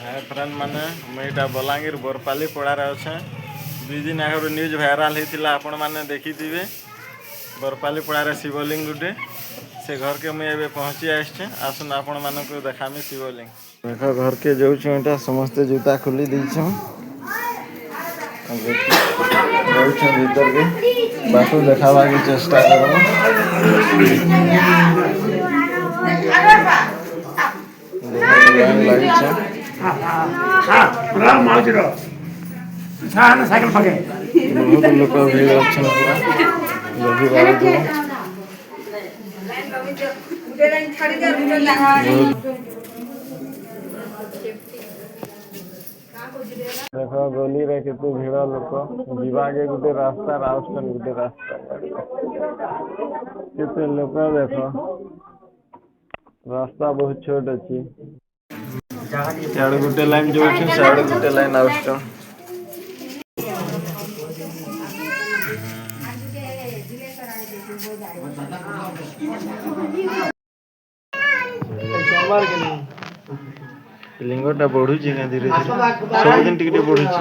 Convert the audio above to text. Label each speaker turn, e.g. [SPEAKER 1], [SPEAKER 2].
[SPEAKER 1] hi friend माने मुझे बलांगीर बोरपाली पड़ारे अच्छे 2 दिन आगे न्यूज भाइराल होता आपण मैंने देखी थे बोरपाली पड़ारे शिवलिंग गुटे से घर के मुझे पहुँची आसचे आसन आपण मानक देखामी शिवलिंग देख घर के जो समस्ते जूता खोली देछूँ भीतर के बाटू देखावा की चेष्टा कर बहुत लोक भीड़ अच्छा देख गली रे केते भीड़ लोक जीवागे गोटे रास्ता राउस्टन गोटे रास्ता केते लोक देख रास्ता बहुत छोट अच्छी गोटे लाइन जो गोटे लाइन आउस्टन लिंगटा बढ़ुची धीरे धीरे सब दिन टिके बढ़ुची